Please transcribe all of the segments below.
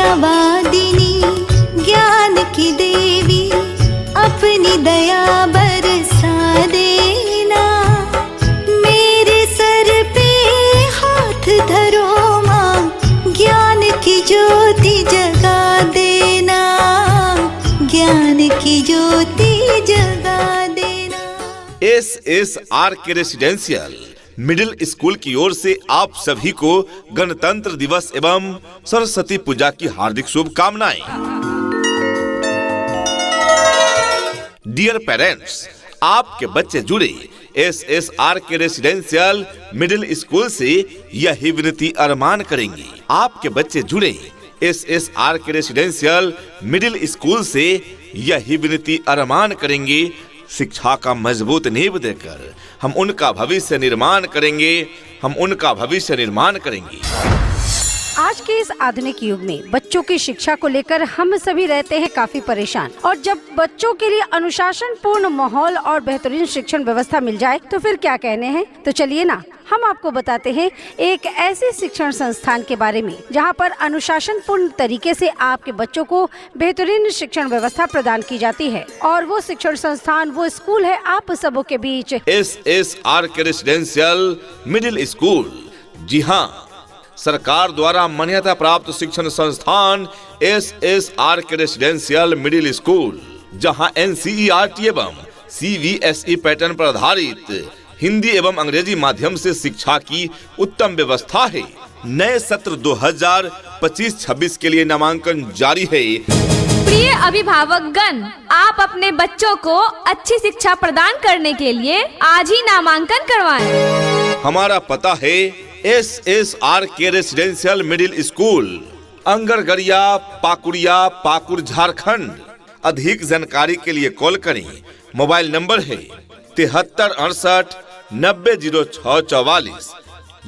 विद्यावादिनी ज्ञान की देवी अपनी दया बरसा देना। मेरे सर पे हाथ धरो माँ, ज्ञान की ज्योति जगा देना, ज्ञान की ज्योति जगा देना। SSRK रेसिडेंशियल मिडिल स्कूल की ओर से आप सभी को गणतंत्र दिवस एवं सरस्वती पूजा की हार्दिक शुभकामनाएं। डियर पेरेंट्स, आपके बच्चे जुड़े SSRK रेसिडेंशियल मिडिल स्कूल से यही विनती अरमान करेंगे। आपके बच्चे जुड़े SSRK रेसिडेंशियल मिडिल स्कूल से यही विनती अरमान करेंगे, शिक्षा का मजबूत नींव देकर हम उनका भविष्य निर्माण करेंगे, हम उनका भविष्य निर्माण करेंगे। आज के इस आधुनिक युग में बच्चों की शिक्षा को लेकर हम सभी रहते हैं काफी परेशान, और जब बच्चों के लिए अनुशासन पूर्ण माहौल और बेहतरीन शिक्षण व्यवस्था मिल जाए तो फिर क्या कहने हैं। तो चलिए ना, हम आपको बताते हैं एक ऐसे शिक्षण संस्थान के बारे में जहां पर अनुशासन पूर्ण तरीके से आपके बच्चों को बेहतरीन शिक्षण व्यवस्था प्रदान की जाती है। और वो शिक्षण संस्थान, वो स्कूल है आप सबों के बीच SSRK रेसिडेंशियल मिडिल स्कूल। जी हाँ, सरकार द्वारा मान्यता प्राप्त शिक्षण संस्थान SSRK रेसिडेंशियल मिडिल स्कूल, जहां NCERT एवं CBSE पैटर्न पर आधारित हिंदी एवं अंग्रेजी माध्यम से शिक्षा की उत्तम व्यवस्था है। नए सत्र 2025-26 के लिए नामांकन जारी है। प्रिय अभिभावकगण, आप अपने बच्चों को अच्छी शिक्षा प्रदान करने के लिए आज ही नामांकन करवाएं। हमारा पता है SSRK residential middle school, Angargaria, Pakuria, Pakur, Jharkhand. अधिक जानकारी के लिए कॉल करें। मोबाइल नंबर है 7368 900644,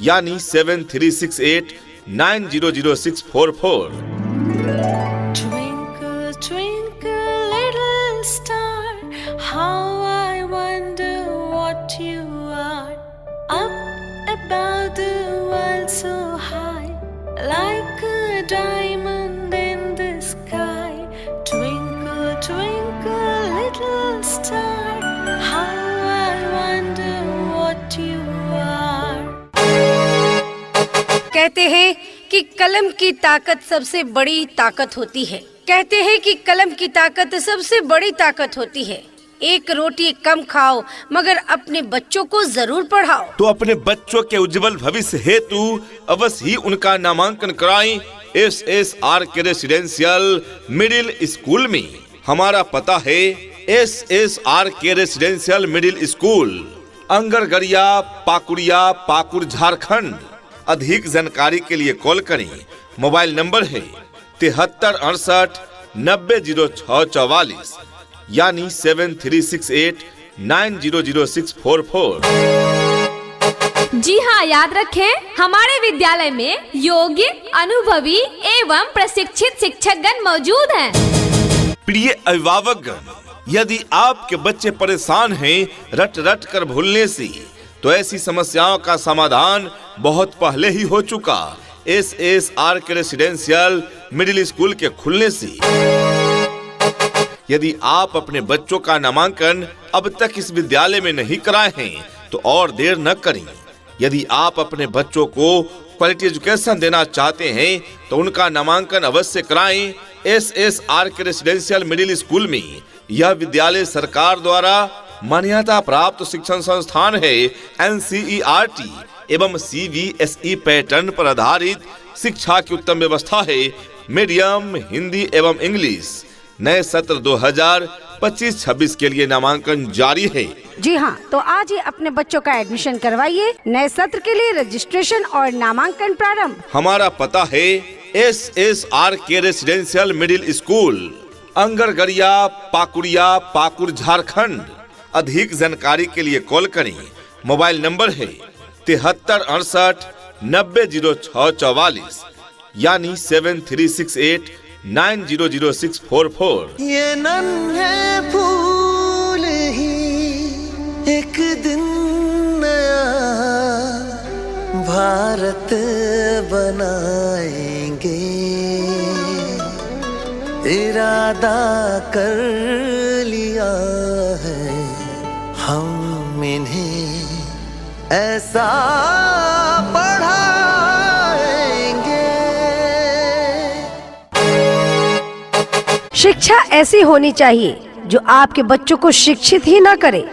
यानी 7368 900644। Twinkle, twinkle, little star, how I wonder what you are. Up above the world so high, like a diamond in the sky. Twinkle, twinkle, little star, how I wonder what you are. कहते हैं कि कलम की ताकत सबसे बड़ी ताकत होती है। कहते हैं कि कलम की ताकत सबसे बड़ी ताकत होती है। एक रोटी कम खाओ मगर अपने बच्चों को जरूर पढ़ाओ। तो अपने बच्चों के उज्जवल भविष्य हेतु अवश्य ही उनका नामांकन कराएं SSRK रेसिडेंशियल मिडिल स्कूल में। हमारा पता है SSRK residential middle school, Angargaria, Pakuria, Pakur, Jharkhand. अधिक जानकारी के लिए कॉल करें। मोबाइल नंबर है 7368 900644, यानी 7368 900644। जी हाँ, याद रखें, हमारे विद्यालय में योग्य, अनुभवी एवं प्रशिक्षित शिक्षकगण मौजूद हैं। प्रिय अभिभावकगण, यदि आपके बच्चे परेशान हैं रट रट कर भूलने से, तो ऐसी समस्याओं का समाधान बहुत पहले ही हो चुका SSRK रेसिडेंशियल मिडिल स्कूल के खुलने से। यदि आप अपने बच्चों का नामांकन अब तक इस विद्यालय में नहीं कराए हैं तो और देर न करें। यदि आप अपने बच्चों को क्वालिटी एजुकेशन देना चाहते हैं तो उनका नामांकन अवश्य कराएं SSRK रेसिडेंशियल मिडिल स्कूल में। यह विद्यालय सरकार द्वारा मान्यता प्राप्त शिक्षण संस्थान है। NCERT एवं CBSE पैटर्न पर आधारित शिक्षा की उत्तम व्यवस्था है। मीडियम हिंदी एवं इंग्लिश। नए सत्र 2025-26 के लिए नामांकन जारी है। जी हाँ, तो आज ही अपने बच्चों का एडमिशन करवाइए। नए सत्र के लिए रजिस्ट्रेशन और नामांकन प्रारंभ। हमारा पता है SSRK residential middle school, Angargaria, Pakuria, Pakur, Jharkhand. अधिक जानकारी के लिए कॉल करें। मोबाइल नंबर है 7368 900644, यानी 7368 900644। ये नन्हे फूल ही एक दिन नया भारत बनाएंगे। इरादा कर लिया है हम इन्हें ऐसा पढ़ाएंगे। शिक्षा ऐसी होनी चाहिए जो आपके बच्चों को शिक्षित ही ना करे,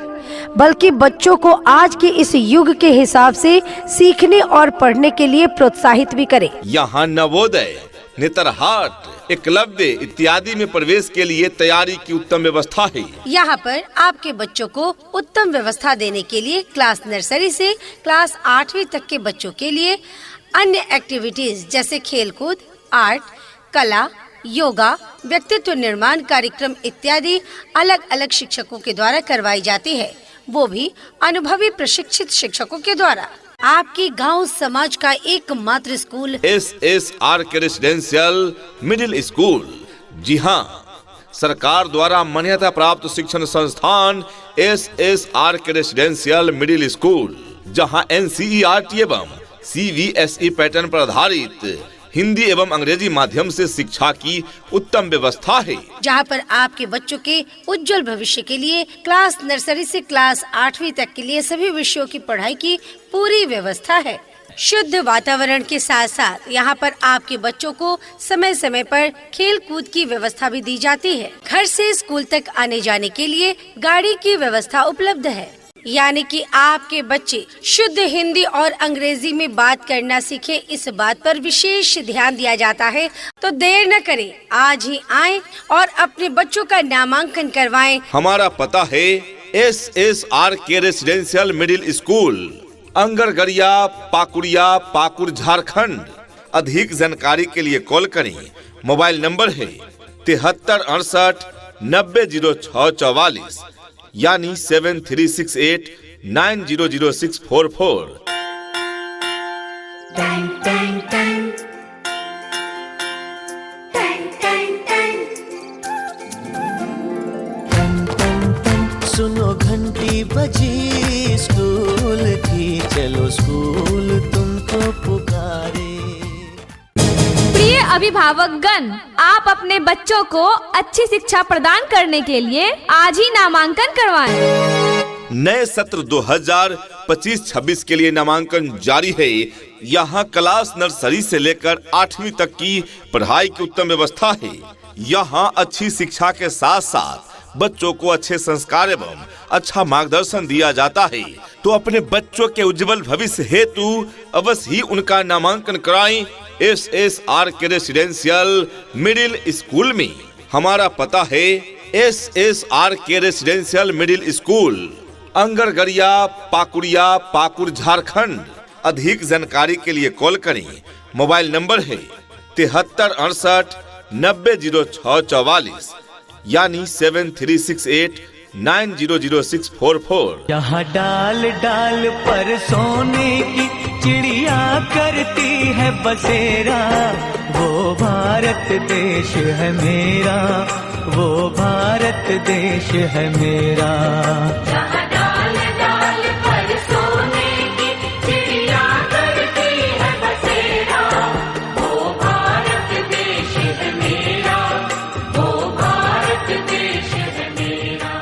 बल्कि बच्चों को आज के इस युग के हिसाब से सीखने और पढ़ने के लिए प्रोत्साहित भी करे। यहाँ नवोदय, नेतरहाट, एकलव्य इत्यादि में प्रवेश के लिए तैयारी की उत्तम व्यवस्था है। यहाँ पर आपके बच्चों को उत्तम व्यवस्था देने के लिए क्लास नर्सरी से क्लास 8वीं तक के बच्चों के लिए अन्य एक्टिविटीज जैसे खेलकूद, आर्ट, कला, योगा, व्यक्तित्व निर्माण कार्यक्रम इत्यादि अलग अलग शिक्षकों के द्वारा करवाई जाती है, वो भी अनुभवी प्रशिक्षित शिक्षकों के द्वारा। आपके गांव समाज का एकमात्र school SSR K residential middle school. जी हाँ, सरकार द्वारा मान्यता प्राप्त शिक्षण संस्थान SSR K residential middle school, जहाँ NCERT एवं CBSE पैटर्न पर आधारित हिंदी एवं अंग्रेजी माध्यम से शिक्षा की उत्तम व्यवस्था है, जहाँ पर आपके बच्चों के उज्जवल भविष्य के लिए क्लास नर्सरी से क्लास 8वीं तक के लिए सभी विषयों की पढ़ाई की पूरी व्यवस्था है। शुद्ध वातावरण के साथ साथ यहाँ पर आपके बच्चों को समय समय पर खेल कूद की व्यवस्था भी दी जाती है। घर से स्कूल तक आने जाने के लिए गाड़ी की व्यवस्था उपलब्ध है, यानी कि आपके बच्चे शुद्ध हिंदी और अंग्रेजी में बात करना सीखे, इस बात पर विशेष ध्यान दिया जाता है। तो देर न करें, आज ही आएं और अपने बच्चों का नामांकन करवाएं। हमारा पता है SSR K residential middle school, Angargaria, Pakuria, Pakur, Jharkhand. अधिक जानकारी के लिए कॉल करें। मोबाइल नंबर है 7368900644, यानी 7368900644। सुनो घंटी बजी स्कूल की, चलो स्कूल तुमको पुकारे। प्रिय अभिभावकगण, आप अपने बच्चों को अच्छी शिक्षा प्रदान करने के लिए आज ही नामांकन करवाएं। नए सत्र 2025-26 के लिए नामांकन जारी है। यहाँ क्लास नर्सरी से लेकर 8वीं तक की पढ़ाई की उत्तम व्यवस्था है। यहाँ अच्छी शिक्षा के साथ साथ बच्चों को अच्छे संस्कार एवं अच्छा मार्गदर्शन दिया जाता है। तो अपने बच्चों के उज्जवल भविष्य हेतु अवश्य ही उनका नामांकन कराएं SSR K residential middle school में। हमारा पता है SSR K residential middle school, Angargaria, Pakuria, Pakur, Jharkhand. अधिक जानकारी के लिए कॉल करें। मोबाइल नंबर है 7368900644, यानी 7368900644। यहाँ डाल डाल पर सोने की चिड़िया करती है बसेरा, वो भारत देश है मेरा, वो भारत देश है मेरा। जहाँ डाल डाल पर सोने की चिड़िया करती है बसेरा, वो भारत देश है मेरा, वो भारत देश है मेरा।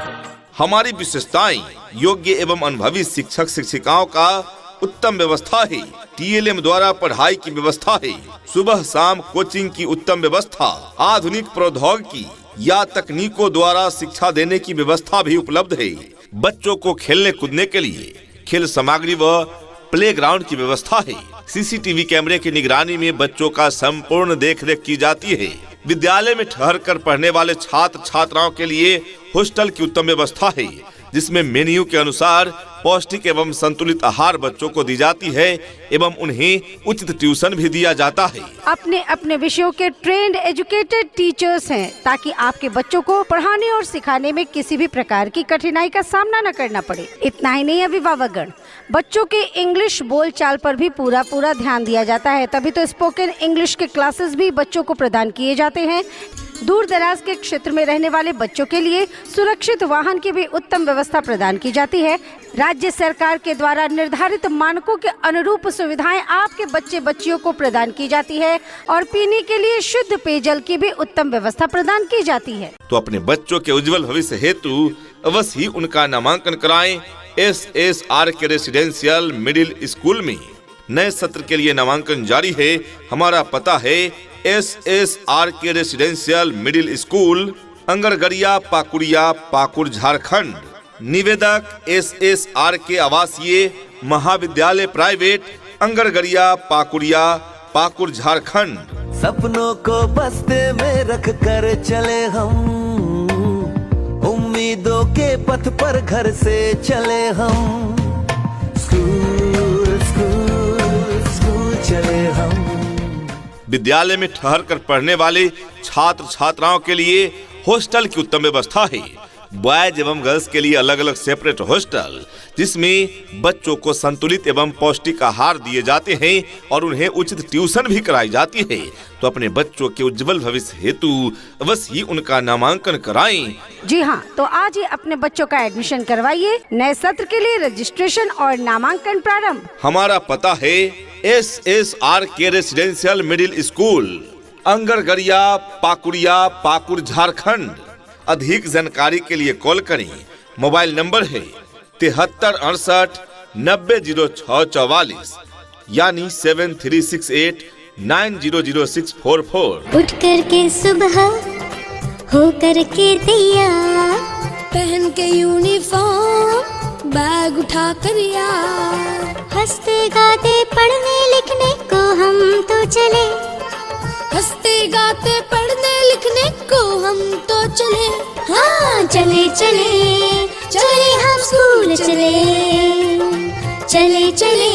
हमारी विशेषताएं योग्य एवं अनुभवी शिक्षक शिक्षिकाओं का उत्तम व्यवस्था है। TLM द्वारा पढ़ाई की व्यवस्था है। सुबह शाम कोचिंग की उत्तम व्यवस्था, आधुनिक प्रौद्योगिकी या तकनीकों द्वारा शिक्षा देने की व्यवस्था भी उपलब्ध है। बच्चों को खेलने कूदने के लिए खेल सामग्री व प्लेग्राउंड की व्यवस्था है। CCTV कैमरे की निगरानी में बच्चों का संपूर्ण देखरेख की जाती है। विद्यालय में ठहर कर पढ़ने वाले छात्र छात्राओं के लिए हॉस्टल की उत्तम व्यवस्था है, जिसमें मेन्यू के अनुसार पौष्टिक एवं संतुलित आहार बच्चों को दी जाती है एवं उन्हें उचित ट्यूशन भी दिया जाता है। अपने अपने विषयों के ट्रेंड एजुकेटेड टीचर्स हैं, ताकि आपके बच्चों को पढ़ाने और सिखाने में किसी भी प्रकार की कठिनाई का सामना न करना पड़े। इतना ही नहीं, अभिभावकगण, बच्चों के इंग्लिश बोलचाल पर भी पूरा ध्यान दिया जाता है। तभी तो स्पोकन इंग्लिश के क्लासेस भी बच्चों को प्रदान किए जाते हैं। दूर दराज के क्षेत्र में रहने वाले बच्चों के लिए सुरक्षित वाहन की भी उत्तम व्यवस्था प्रदान की जाती है, राज्य सरकार के द्वारा निर्धारित मानकों के अनुरूप सुविधाएं आपके बच्चे बच्चियों को प्रदान की जाती है और पीने के लिए शुद्ध पेयजल की भी उत्तम व्यवस्था प्रदान की जाती है। तो अपने बच्चों के उज्जवल भविष्य हेतु अवश्य ही उनका नामांकन कराएं SSRK रेसिडेंशियल मिडिल स्कूल में। नए सत्र के लिए नामांकन जारी है। हमारा पता है SSRK residential middle school, Angargaria Pakuria, Pakur, Jharkhand. निवेदक SSRK आवासीय महाविद्यालय प्राइवेट, अंगरगरिया पाकुड़िया, पाकुड़, झारखंड। सपनों को बस्ते में रख कर चले हम, उम्मीदों के पथ पर घर से चले हम। स्कूल स्कूल स्कूल चले हम। विद्यालय में ठहर कर पढ़ने वाले छात्र छात्राओं के लिए हॉस्टल की उत्तम व्यवस्था है। बॉयज एवं गर्ल्स के लिए अलग अलग सेपरेट हॉस्टल, जिसमें बच्चों को संतुलित एवं पौष्टिक आहार दिए जाते हैं और उन्हें उचित ट्यूशन भी कराई जाती है। तो अपने बच्चों के उज्जवल भविष्य हेतु अवश्य ही उनका नामांकन कराएं। जी हाँ, तो आज ही अपने बच्चों का एडमिशन करवाइए। नए सत्र के लिए रजिस्ट्रेशन और नामांकन प्रारंभ। हमारा पता है SSRK residential middle school, Angargaria Pakuria, Pakur, Jharkhand. अधिक जानकारी के लिए कॉल करें। मोबाइल नंबर है 7368 900644 यानी 7368900644। उठ करके सुबह हो करके तैयार, पहन के यूनिफॉर्म बैग उठा कर यार, हंसते गाते पढ़ने लिखने को हम तो चले, हंसते गाते पढ़ने लिखने को हम तो चले। हाँ चले चले चले हम स्कूल चले, चले चले